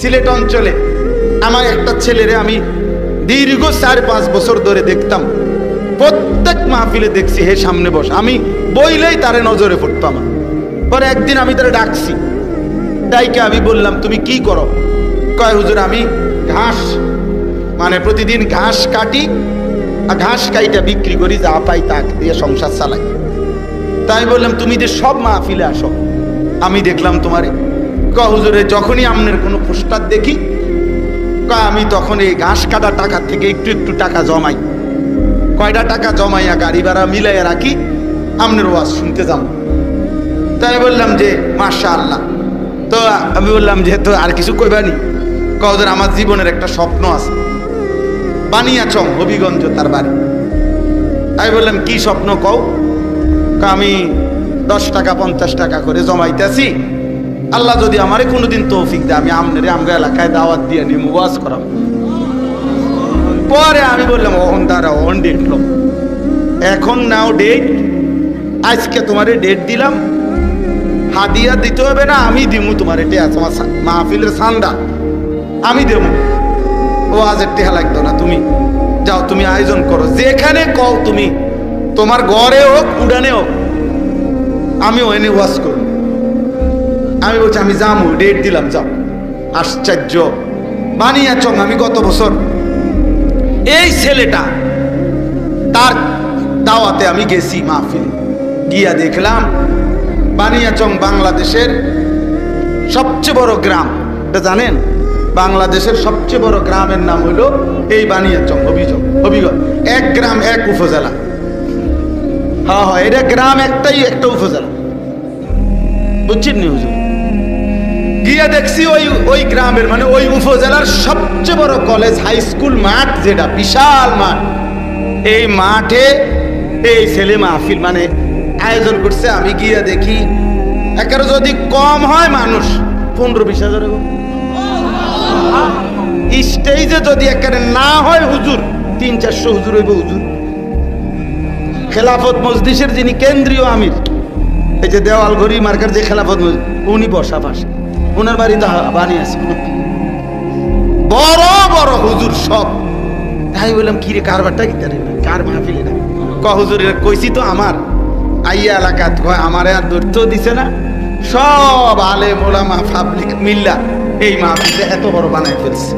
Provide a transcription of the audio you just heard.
সিলেট অঞ্চলে আমার একটা ছেলেরে আমি দীর্ঘ 4-5 বছর ধরে দেখতাম, প্রত্যেক মাহফিলে দেখছি হে সামনে বস, আমি বইলেই তারে নজরে পড়তো আমার। পরে একদিন আমি তারে ডাকছি, ডাইকে আমি বললাম তুমি কি করো? কয় হুজুর আমি ঘাস, মানে প্রতিদিন ঘাস কাটি, আর ঘাস কাইটা বিক্রি করি, যা পাই তা দিয়ে সংসার চালাই। তাই বললাম তুমি যে সব মাহফিলে আসো, আমি দেখলাম তোমারে। কয় হুজুরে যখনই আপনার কোনো পোস্টার দেখি, কয় আমি তখন এই ঘাস কাটা টাকা থেকে একটু একটু টাকা জমাই, কয়টা টাকা জমাইয়া গাড়ি ভাড়া মিলাইয়া রাখি, আপনার ওয়াজ শুনতে যাব। তাই বললাম যে মাশাআল্লাহ। তো আমি বললাম যে তো আর কিছু কইবানি? কয় হুজুর আমার জীবনের একটা স্বপ্ন আছে, বানিয়াচং হবিগঞ্জ তার বাড়ি। আমি বললাম কি স্বপ্ন কও? আমি 10 টাকা 50 টাকা করে জমাইতেছি, আল্লাহ যদি আমারে কোনোদিন তৌফিক দেয় আমি আমনেরে আমগা এলাকায় দাওয়াত দিয়ে নিয়ে ওয়াজ করাম। পরে আমি বললাম ওহন দাঁড়া, ওহন ডেট লো, এখন নাও ডেট, আজকে তোমারে ডেট দিলাম, হাদিয়া দিতে হবে না, আমি দিমু তোমার, এটা তোমার মাহফিলের সান্দা আমি দেব, ওয়াজের টেহা লাগতো না, তুমি যাও, তুমি আয়োজন করো, যেখানে কও তুমি, তোমার ঘরে হোক উড়ানে হোক, আমি ওখানে ওয়াজ করব। আমি বলছি আমি যাবো, ডেট দিলাম, যাও। আশ্চর্য, বানিয়াচং আমি গত বছর এই ছেলেটা তার দাওয়াতে আমি গেছি মাহফিলে, গিয়া দেখলাম বানিয়াচং বাংলাদেশের সবচেয়ে বড় গ্রাম। এটা জানেন, বাংলাদেশের সবচেয়ে বড় গ্রামের নাম হলো এই বানিয়াচং হবিগঞ্জ। এক গ্রাম এক উপজেলা। হ্যাঁ হ্যাঁ, এটা গ্রাম একটাই, একটা উপজেলা, বুঝছেন নি হুজুর? গিয়া দেখছি ওই গ্রামের মানে ওই উপজেলার সবচেয়ে বড় কলেজ হাই স্কুল মাঠ, যেটা বিশাল মাঠ, এই মাঠে এই ছেলে মাহফিল মানে আয়োজন করছে। আমি গিয়া দেখি একেবারে যদি কম হয় মানুষ 15-20 হাজার, স্টেজে যদি একেবারে না হয় হুজুর 300-400 হুজুর হইব। হুজুর খেলাফত মজলিসের যিনি কেন্দ্রীয় আমির, এই যে দেওয়াল ঘড়ি মার্কার যে খেলাফত মজলিস, উনি বসা পাশে, ওনার বাড়ি তো বানিয়েছে বড় বড় হুজুর সব। তাই বললাম কি রে কারবারটা কি জানি না, কার মাহফিলে না? হুজুর কইছি তো আমার আইয়া এলাকাত, আমার আর দৈর্য দিছে না, সব আলেম ওলামা পাবলিক মিল্লা এই মাহফিলে এত বড় বানায় ফেলছে।